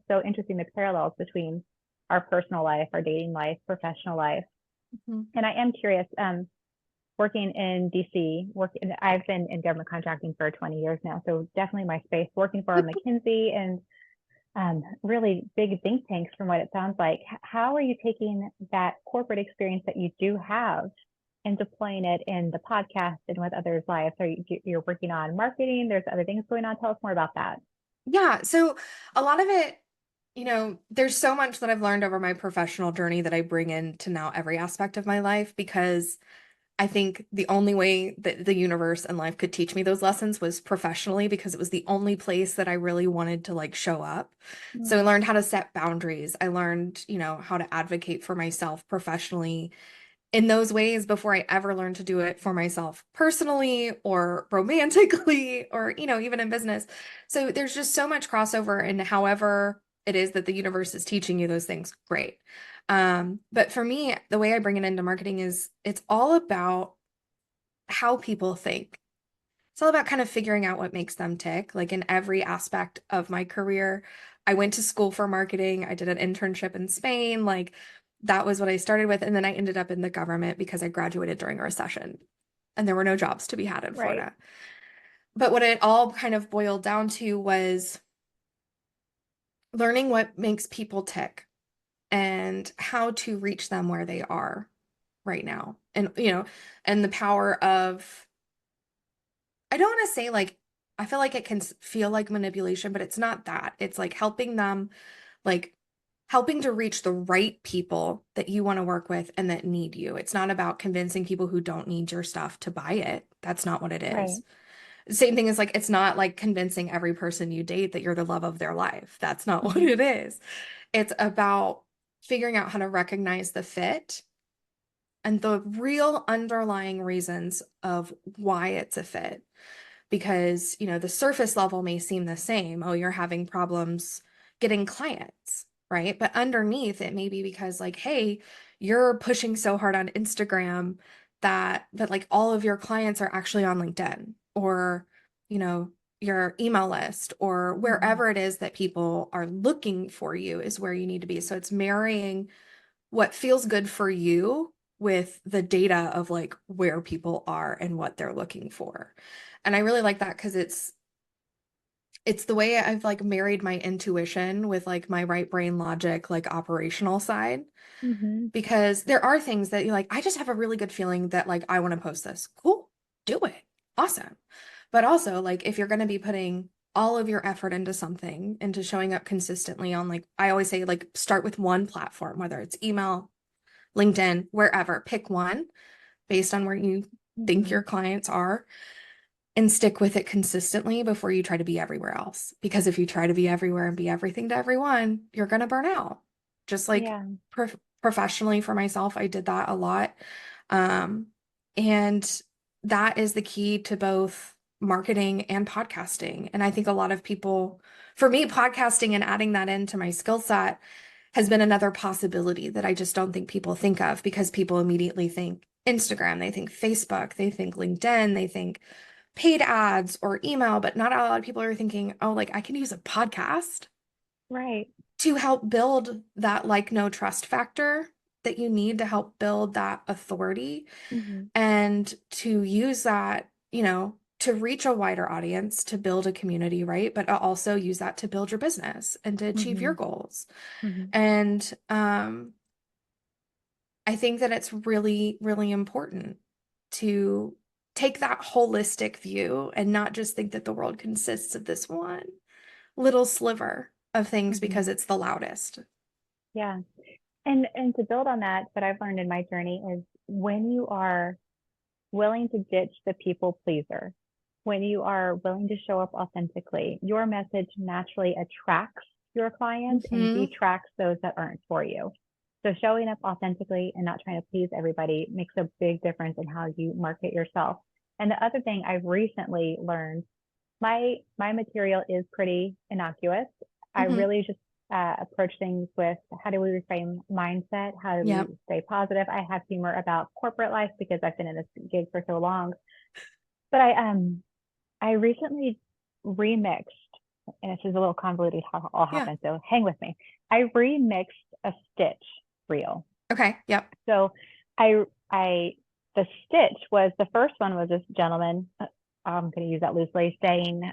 so interesting the parallels between our personal life, our dating life, professional life. Mhm. And I am curious, working in DC, I've been in government contracting for 20 years now, so definitely my space. Working for McKinsey and really big think tanks, from what it sounds like. How are you taking that corporate experience that you do have and deploying it in the podcast and with others' lives? You're working on marketing? There's other things going on. Tell us more about that. Yeah. So a lot of it, there's so much that I've learned over my professional journey that I bring into now every aspect of my life because I think the only way that the universe and life could teach me those lessons was professionally because it was the only place that I really wanted to like show up. So I Mm. learned how to set boundaries. I learned, how to advocate for myself professionally in those ways before I ever learned to do it for myself personally or romantically or, even in business. So there's just so much crossover in however it is that the universe is teaching you those things. Great. But for me, the way I bring it into marketing is it's all about how people think. It's all about kind of figuring out what makes them tick. Like in every aspect of my career, I went to school for marketing. I did an internship in Spain. Like that was what I started with. And then I ended up in the government because I graduated during a recession and there were no jobs to be had in Right. Florida. But what it all kind of boiled down to was learning what makes people tick and how to reach them where they are right now. And, and the power of, I don't want to say like, I feel like it can feel like manipulation, but it's not that. It's like helping them, like helping to reach the right people that you want to work with and that need you. It's not about convincing people who don't need your stuff to buy it. That's not what it Right. is. Same thing as like, it's not like convincing every person you date that you're the love of their life. That's not what Hmm. it is. It's about figuring out how to recognize the fit and the real underlying reasons of why it's a fit. Because, the surface level may seem the same. Oh, you're having problems getting clients, right? But underneath it may be because like, hey, you're pushing so hard on Instagram but like all of your clients are actually on LinkedIn or, you know, your email list or Hmm. wherever it is that people are looking for you is where you need to be. So it's marrying what feels good for you with the data of like where people are and what they're looking for. And I really like that because it's the way I've like married my intuition with like my right brain logic, like operational side. Hmm. Because there are things that you're like, I just have a really good feeling that like I want to post this. Cool, do it. Awesome. But also, like, if you're going to be putting all of your effort into something, into showing up consistently on, like, I always say, like, start with one platform, whether it's email, LinkedIn, wherever, pick one based on where you think Hmm. your clients are and stick with it consistently before you try to be everywhere else. Because if you try to be everywhere and be everything to everyone, you're going to burn out. Just like Yeah. professionally for myself, I did that a lot. Um, and that is the key to both marketing and podcasting. And I think a lot of people, for me, podcasting and adding that into my skill set has been another possibility that I just don't think people think of because people immediately think Instagram, they think Facebook, they think LinkedIn, they think paid ads or email, but not a lot of people are thinking, oh, like I can use a podcast Right. to help build that like no trust factor that you need to help build that authority Hmm. and to use that, to reach a wider audience, to build a community, right? But also use that to build your business and to achieve Hmm. your goals. Hmm. And I think that it's really, really important to take that holistic view and not just think that the world consists of this one little sliver of things Hmm. because it's the loudest. Yeah. And to build on that, what I've learned in my journey is when you are willing to ditch the people pleaser, when you are willing to show up authentically, your message naturally attracts your clients and Hmm. detracts those that aren't for you. So showing up authentically and not trying to please everybody makes a big difference in how you market yourself. And the other thing I've recently learned, my material is pretty innocuous. I Hmm. really just approach things with how do we reframe mindset? How do we Yep. stay positive? I have humor about corporate life because I've been in this gig for so long. But I recently remixed, and this is a little convoluted how it all Yeah. happened, so hang with me. I remixed a Stitch reel. Okay. Yep. So I the Stitch was the first one was this gentleman. I'm going to use that loosely, saying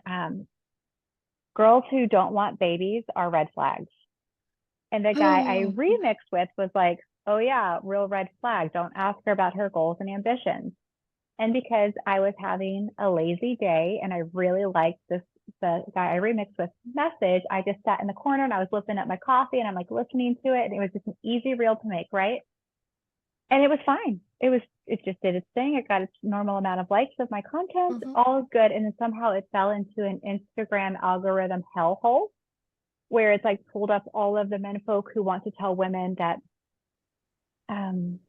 girls who don't want babies are red flags. And the guy I Oh. remixed with was like, oh yeah, real red flag. Don't ask her about her goals and ambitions. And because I was having a lazy day and I really liked the guy I remixed with message, I just sat in the corner and I was whipping up my coffee and I'm like listening to it. And it was just an easy reel to make, right? And it was fine. It just did its thing. It got its normal amount of likes of my content, Hmm. all good. And then somehow it fell into an Instagram algorithm hellhole where it's like pulled up all of the men folk who want to tell women that um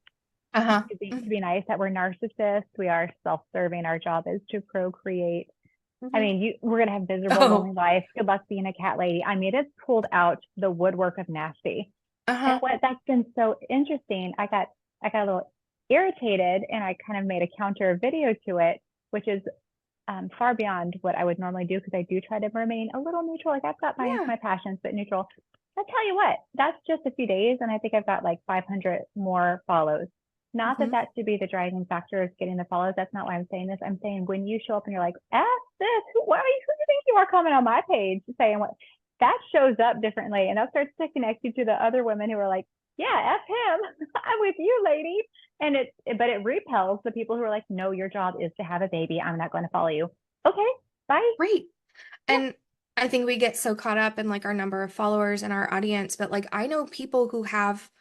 Uh-huh. to be nice, that we're narcissists, we are self-serving, our job is to procreate. I Hmm. mean, we're gonna have miserable, lonely Oh. life. Good luck being a cat lady. I mean, it's pulled out the woodwork of nasty. And Uh-huh. what that's been so interesting, I got a little irritated and I kind of made a counter video to it, which is far beyond what I would normally do because I do try to remain a little neutral. Like I've got Yeah. my passions, but neutral. I tell you what, that's just a few days, and I think I've got like 500 more follows. Not that Hmm. that should be the driving factor of getting the follows. That's not why I'm saying this. I'm saying when you show up and you're like, "F this," who do you think you are coming on my page saying what? That shows up differently, and that starts to connect you to the other women who are like, "Yeah, F him. I'm with you, lady." And but it repels the people who are like, "No, your job is to have a baby. I'm not going to follow you." Okay, bye. Right. Yeah. And I think we get so caught up in like our number of followers and our audience, but like I know people who have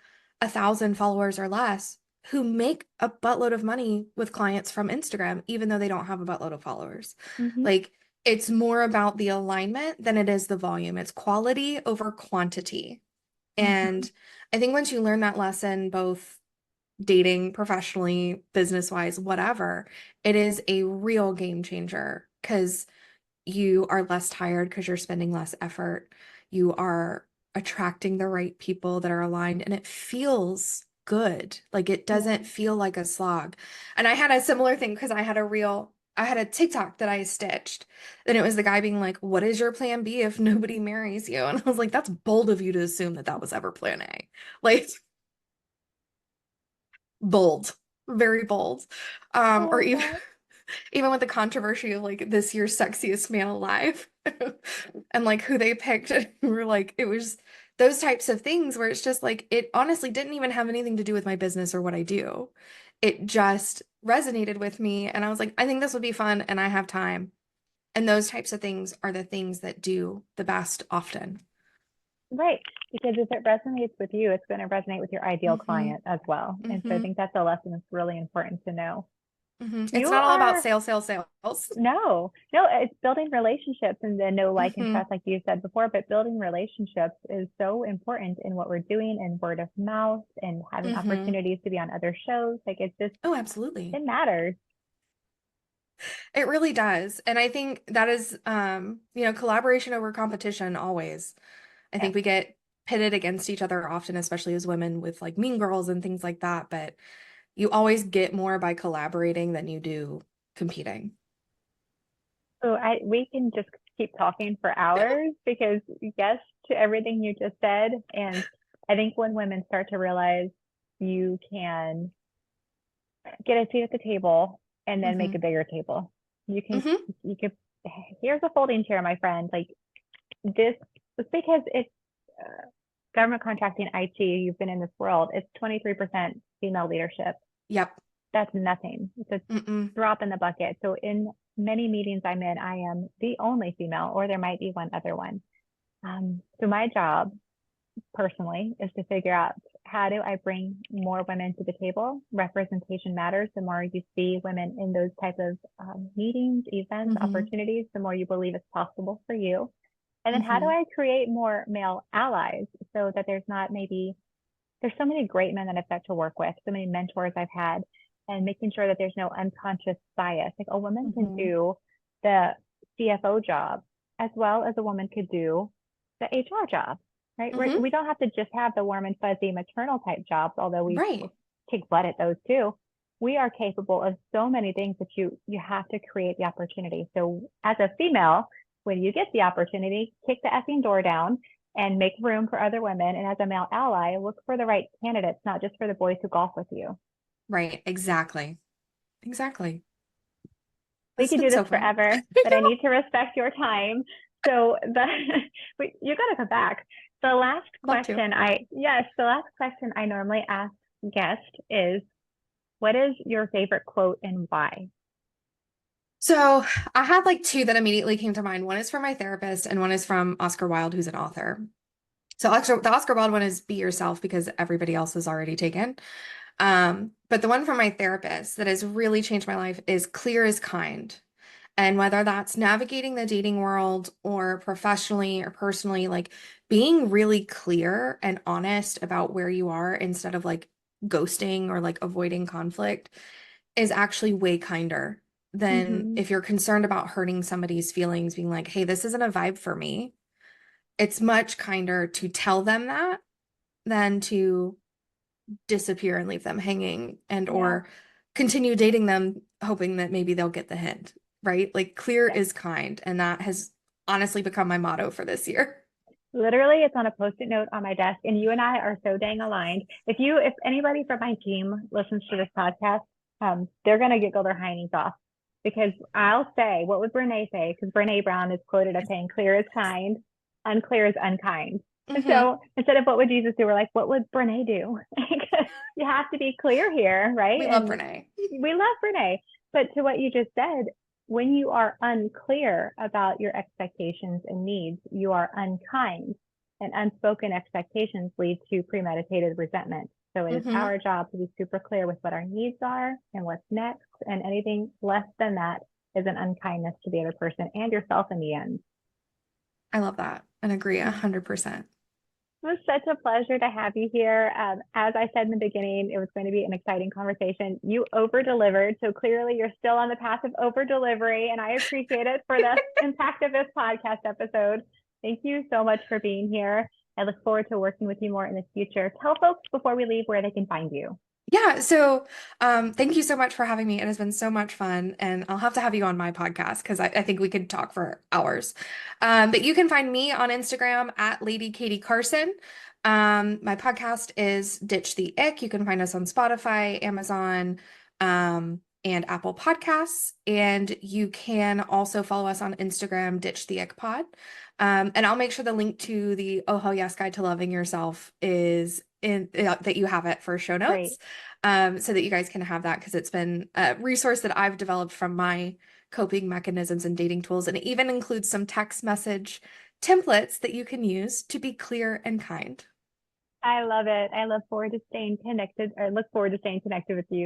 1,000 followers or less who make a buttload of money with clients from Instagram, even though they don't have a buttload of followers. Mm-hmm. Like it's more about the alignment than it is the volume. It's quality over quantity. Mm-hmm. And I think once you learn that lesson, both dating professionally, business wise, whatever, it is a real game changer because you are less tired because you're spending less effort. You are attracting the right people that are aligned, and it feels good. Like it Yeah. doesn't feel like a slog. And I had a similar thing because I had a TikTok that I stitched, and it was the guy being like, "What is your plan B if nobody marries you?" And I was like, "That's bold of you to assume that that was ever plan A." Like, bold, very bold. I Or love even that. even with the controversy of like this year's sexiest man alive and like who they picked, and we were like, it was those types of things where it's just like it honestly didn't even have anything to do with my business or what I do. It just resonated with me, and I was like, I think this would be fun, and I have time. And those types of things are the things that do the best often. Right. Because if it resonates with you, it's going to resonate with your ideal Mm-hmm. client as well. And so I Mm-hmm. think that's a lesson that's really important to know. Mm-hmm. You It's not all about are sales, sales, sales. no, it's building relationships and then know, like, and Mm-hmm. trust, like you said before, but building relationships is so important in what we're doing and word of mouth and having Mm-hmm. opportunities to be on other shows. Like it's just, Oh, absolutely. it matters. It really does. And I think that is, collaboration over competition always. I Yeah. think we get pitted against each other often, especially as women with like Mean Girls and things like that. But you always get more by collaborating than you do competing. So we can just keep talking for hours because yes to everything you just said. And I think when women start to realize you can get a seat at the table and then make Hmm. a bigger table, you can Hmm. you can here's a folding chair, my friend. Like this it's because it's government contracting IT, you've been in this world, it's 23% female leadership. Yep. That's nothing. It's a Mm-mm. drop in the bucket. So in many meetings I'm in, I am the only female, or there might be one other one. So my job personally is to figure out how do I bring more women to the table. Representation matters. The more you see women in those type of meetings, events, Hmm. opportunities, the more you believe it's possible for you. And then how do Hmm. I create more male allies so that there's so many great men that I've got to work with, so many mentors I've had, and making sure that there's no unconscious bias. Like a woman can Hmm. do the CFO job as well as a woman could do the HR job, right? Hmm. We don't have to just have the warm and fuzzy maternal type jobs, although we Right. kick butt at those too. We are capable of so many things that you have to create the opportunity. So as a female, when you get the opportunity, kick the effing door down and make room for other women. And as a male ally, look for the right candidates, not just for the boys who golf with you. Right. Exactly. Exactly. We This could has do been this so fun. forever, but I need to respect your time. So you got to come back. The last Love to. question the last question I normally ask guests is, what is your favorite quote and why? So I had like two that immediately came to mind. One is from my therapist, and one is from Oscar Wilde, who's an author. So the Oscar Wilde one is be yourself because everybody else is already taken. But the one from my therapist that has really changed my life is clear is kind. And whether that's navigating the dating world or professionally or personally, like being really clear and honest about where you are instead of like ghosting or like avoiding conflict is actually way kinder than Mm-hmm. if you're concerned about hurting somebody's feelings, being like, hey, this isn't a vibe for me. It's much kinder to tell them that than to disappear and leave them hanging and Yeah. or continue dating them hoping that maybe they'll get the hint. right? Like clear Yes. is kind. And that has honestly become my motto for this year. Literally, it's on a post-it note on my desk, and you and I are so dang aligned. If anybody from my team listens to this podcast, they're gonna giggle their hinds off because I'll say, what would Brene say? Because Brene Brown is quoted as saying, "Clear is kind, unclear is unkind." And Hmm. so instead of what would Jesus do, we're like, what would Brene do? You have to be clear here, right? We love And Renee. we love Brene. But to what you just said, when you are unclear about your expectations and needs, you are unkind. And unspoken expectations lead to premeditated resentment. So it is Hmm. our job to be super clear with what our needs are and what's next. And anything less than that is an unkindness to the other person and yourself in the end. I love that and agree 100%. It was such a pleasure to have you here. As I said in the beginning, it was going to be an exciting conversation. You over delivered. So clearly you're still on the path of over delivery. And I appreciate it for the impact of this podcast episode. Thank you so much for being here. I look forward to working with you more in the future. Tell folks before we leave where they can find you. Yeah, so thank you so much for having me. It has been so much fun, and I'll have to have you on my podcast because I think we could talk for hours. But you can find me on Instagram at Lady Katie Carson. My podcast is Ditch the Ick. You can find us on Spotify, Amazon, and Apple Podcasts. And you can also follow us on Instagram, Ditch the Ick Pod. And I'll make sure the link to the Oh Hell Yes Guide to Loving Yourself is in that you have it for show Great. notes, so that you guys can have that because it's been a resource that I've developed from my coping mechanisms and dating tools, and it even includes some text message templates that you can use to be clear and kind. I love it. I look forward to staying connected with you.